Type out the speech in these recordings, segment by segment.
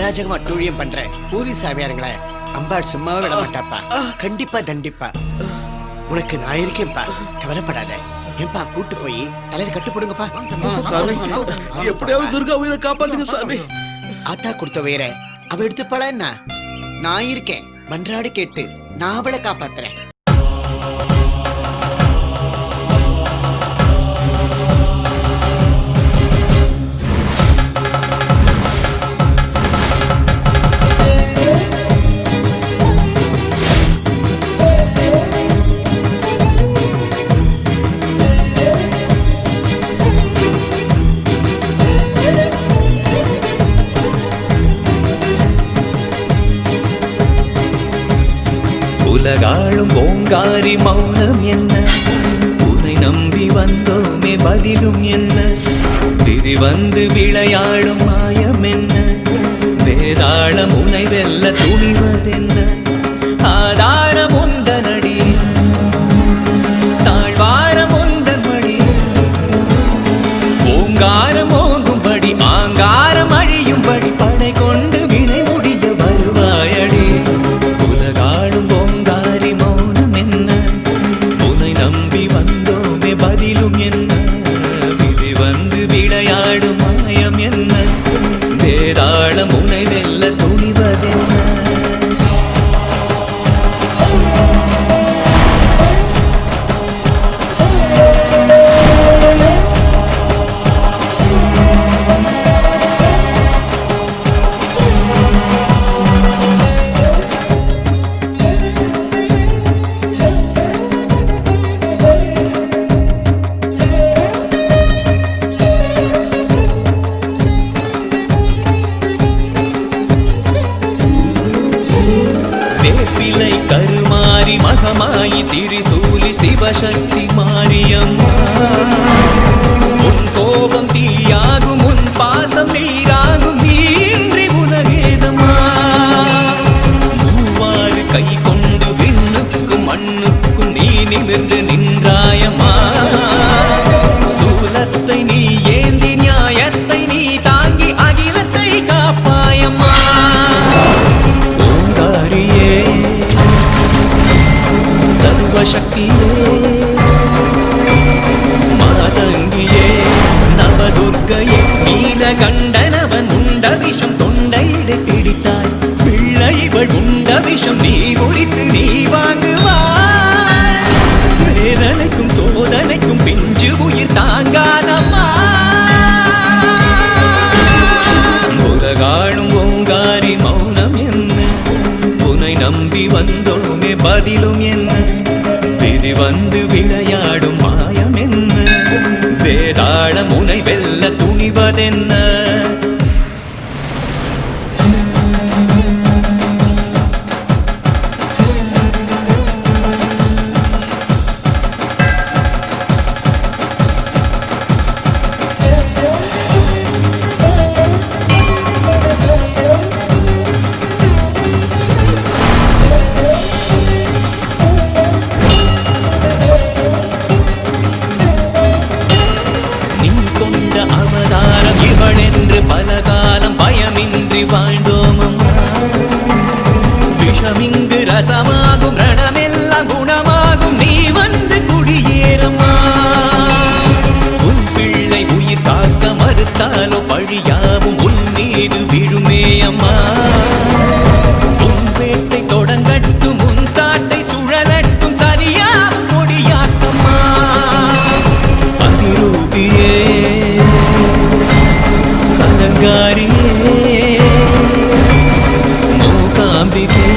அராஜகமா அட்டூழியம் பண்ற பூரி சாமியாருங்களே அம்பாள் சும்மாவே விட மாட்டாப்பா. கண்டிப்பா தண்டிப்பா. உனக்கு நான் இருக்கேன்ப்பா, கவலைப்படாத. ஏன்பா கூட்டு போய் தலையில கட்டு போடுங்கப்பா. எப்படியாவது துர்கா உயிரை காப்பாத்துங்க சாமி. ஆத்தா கொடுத்த உயிரை அவ எடுத்துப்பாளா என்ன? நான் இருக்கேன், மன்றாடு கேட்டு நான் அவளை காப்பாத்துறேன். உலகாளும் ஓங்காரி மௌனம் என்ன? உன்னை நம்பி வந்தோமே பதிலும் என்ன? விதி வந்து விளையாடும் மாயம் என்ன? வேதாளம் உனை வெல்ல துணிவதென்ன? ஆதாரம் உந்தனடி, தாழ்வாரம் உந்தன் மடி. ஓங்காரம் ஓங்கும்படி ஆங்காரம் அழியும்படி படை கொண்டு வினை முடிய வருவாயடி. உலகாளும் ஓங்காரி மௌனம் என்ன? உன்னை நம்பி வந்தோமே பதிலும் என்ன? விதி வந்து விளையாடும் மாயம் என்ன? வேதாளம் உனை வெல்ல துணிவதென்ன? வேப்பிலை கருமாரி மகமாயி திரிசூலி சிவசக்தி மாரியம்மா. உன் கோபம் தீயாகும், உன் பாசம் நீராகும், நீன்றி உலகேதம்மா. மூவாறு கை கொண்டு விண்ணுக்கும் மண்ணுக்கும் நீ நிமிர்ந்து நின்றாயம்மா. சூலத்தை நீ ஏந்தி நியாயத்தை நீ தாங்கி அகிலத்தை காப்பாயம்மா. ஓங்காரியே சர்வசக்தியே மாதங்கியே நவதுர்க்கையே நீலகண்டனவன் உண்ட விஷம் தொண்டையிடை பிடித்தாய். பிள்ளை இவள் உண்ட விஷம் நீ முறித்து நீ வாங்குவாய். வேதனைக்கும் சோதனைக்கும் பிஞ்சு உயிர் தாங்காதம்மா. உலகாளும் ஓங்காரி மௌனம் என்ன? உன்னை நம்பி வந்தோமே பதிலும் என்ன? விதி வந்து விளையாடும் மாயம் என்ன? வேதாளம் உனை வெல்ல துணிவதென்ன? அவதாரம் இவள் என்று பல காலம் பயமின்றி வாழ்ந்தோமம்மா. விஷமிங்கு ரசமாகும், ரணமெல்லாம் குணமாகும், நீ வந்து குடியேறம்மா. உன் பிள்ளை உயிர் காக்க மறுத்தாலோ பழியாவும் உன் மீது விழுமே அம்மா. உன் வேட்டை தொடங்கட்டும், உன் சாட்டை சுழலட்டும், சரியாவும் கொடியாக்கம்மா. அதிரூபியே கலங்காரியே மூகாம்பிகே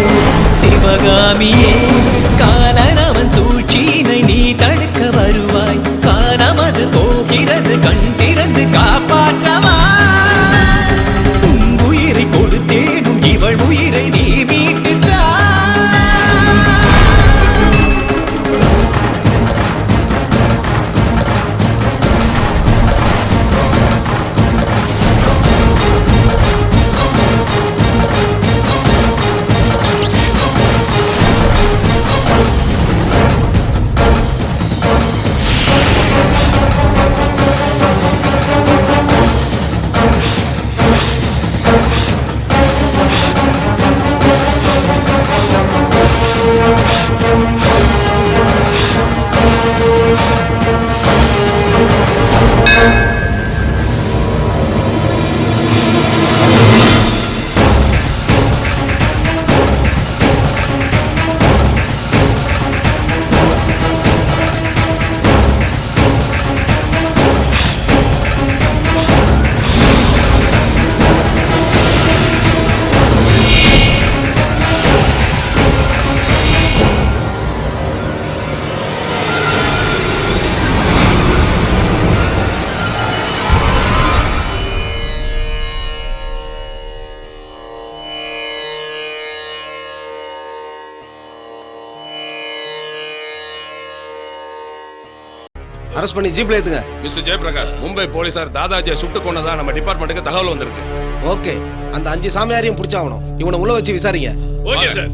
சிவகாமியே காலனவன் சூழ்ச்சியினை நீ தடுக்க வருவாய். காலமது போகிறது, கண் திறந்து காப்பாற்றவா. உன் உயிரை கொடுத்தேனும் இவள் உயிரை நீ மீட்டுத்தா. அரெஸ்ட் பண்ணி ஜீப்ல ஏத்துங்க. மிஸ்டர் ஜெயபிரகாஷ், மும்பை போலீசார் தாதாஜியை சுட்டு கொண்டதா நம்ம டிபார்ட்மெண்ட்டுக்கு தகவல் வந்திருக்கு. ஓகே, அந்த 5 சாமியாரையும் பிடிச்சாகணும். இவனை உள்ள வச்சு விசாரிங்க. Okay sir.